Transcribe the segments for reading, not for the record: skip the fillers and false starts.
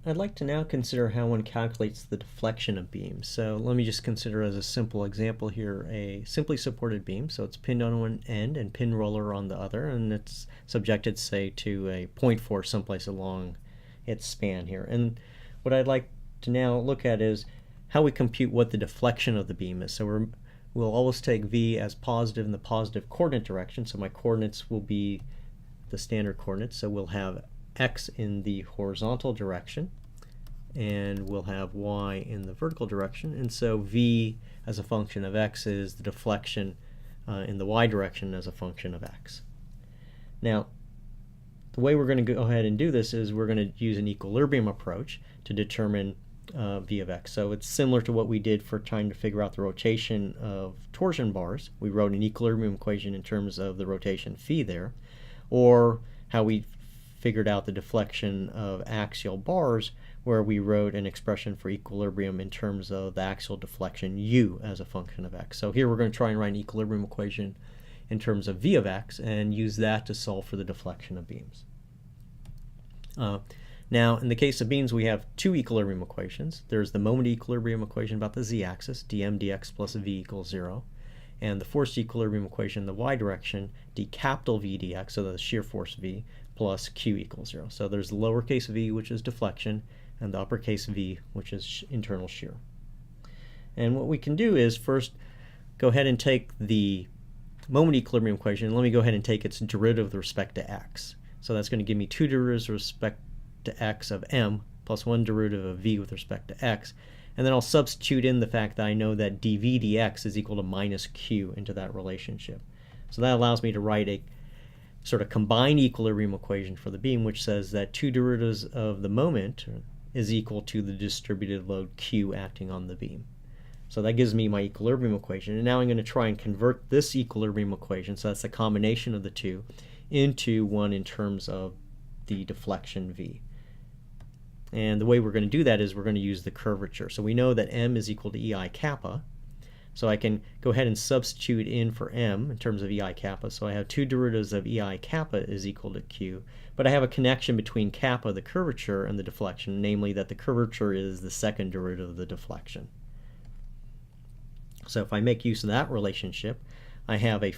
I'd like to now consider how one calculates the deflection of beams. So let me just consider as a simple example here a simply supported beam. So it's pinned on one end and pin roller on the other, and it's subjected, say, to a point force someplace along its span here. And what I'd like to now look at is how we compute what the deflection of the beam is. So we'll always take v as positive in the positive coordinate direction. So my coordinates will be the standard coordinates. So we'll have x in the horizontal direction, and we'll have y in the vertical direction. And so v as a function of x is the deflection in the y direction as a function of x. Now, the way we're going to go ahead and do this is we're going to use an equilibrium approach to determine v of x. So it's similar to what we did for trying to figure out the rotation of torsion bars. We wrote an equilibrium equation in terms of the rotation phi there, or how we figured out the deflection of axial bars, where we wrote an expression for equilibrium in terms of the axial deflection u as a function of x. So here we're going to try and write an equilibrium equation in terms of v of x and use that to solve for the deflection of beams. Now, in the case of beams, we have two equilibrium equations. There's the moment equilibrium equation about the z-axis, dm dx plus v equals 0, and the force equilibrium equation in the y direction, d capital V dx, so the shear force v, plus q equals 0. So there's the lowercase v, which is deflection, and the uppercase v, which is internal shear. And what we can do is first go ahead and take the moment equilibrium equation, and let me go ahead and take its derivative with respect to x. So that's going to give me two derivatives with respect to x of m plus one derivative of v with respect to x. And then I'll substitute in the fact that I know that dv dx is equal to minus q into that relationship. So that allows me to write a sort of combined equilibrium equation for the beam, which says that two derivatives of the moment is equal to the distributed load q acting on the beam. So that gives me my equilibrium equation. And now I'm going to try and convert this equilibrium equation, so that's a combination of the two, into one in terms of the deflection v. And the way we're going to do that is we're going to use the curvature. So we know that m is equal to ei kappa. So I can go ahead and substitute in for m in terms of ei kappa. So I have two derivatives of ei kappa is equal to q. But I have a connection between kappa, the curvature, and the deflection, namely that the curvature is the second derivative of the deflection. So if I make use of that relationship, I have a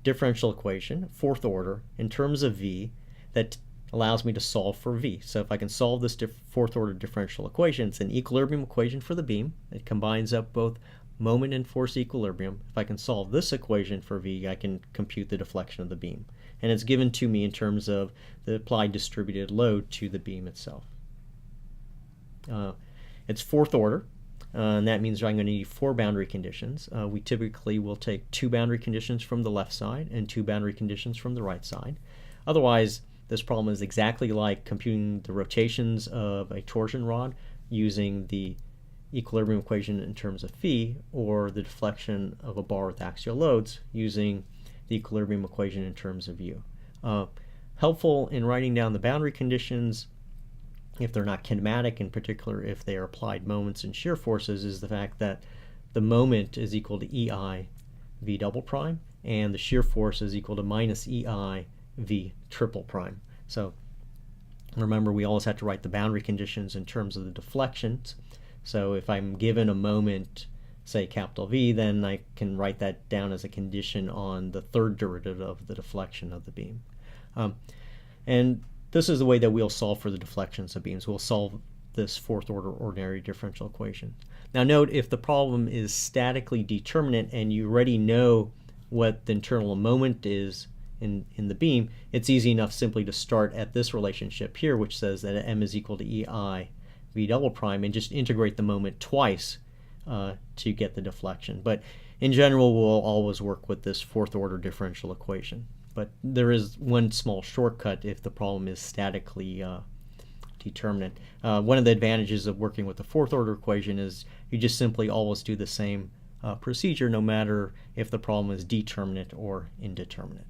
differential equation, fourth order, in terms of v that allows me to solve for v. So if I can solve this fourth order differential equation, it's an equilibrium equation for the beam. It combines up both moment and force equilibrium. If I can solve this equation for v, I can compute the deflection of the beam. And it's given to me in terms of the applied distributed load to the beam itself. It's fourth order, and that means I'm going to need four boundary conditions. We typically will take two boundary conditions from the left side and two boundary conditions from the right side. Otherwise, this problem is exactly like computing the rotations of a torsion rod using the equilibrium equation in terms of phi, or the deflection of a bar with axial loads using the equilibrium equation in terms of u. Helpful in writing down the boundary conditions, if they're not kinematic, in particular if they are applied moments and shear forces, is the fact that the moment is equal to ei v double prime, and the shear force is equal to minus ei v triple prime. So remember, we always have to write the boundary conditions in terms of the deflections. So if I'm given a moment, say capital V, then I can write that down as a condition on the third derivative of the deflection of the beam. And this is the way that we'll solve for the deflections of beams. We'll solve this fourth order ordinary differential equation. Now note, if the problem is statically determinate and you already know what the internal moment is in the beam, it's easy enough simply to start at this relationship here, which says that m is equal to ei v double prime, and just integrate the moment twice to get the deflection. But in general, we'll always work with this fourth order differential equation. But there is one small shortcut if the problem is statically determinate. One of the advantages of working with the fourth order equation is you just simply always do the same procedure, no matter if the problem is determinate or indeterminate.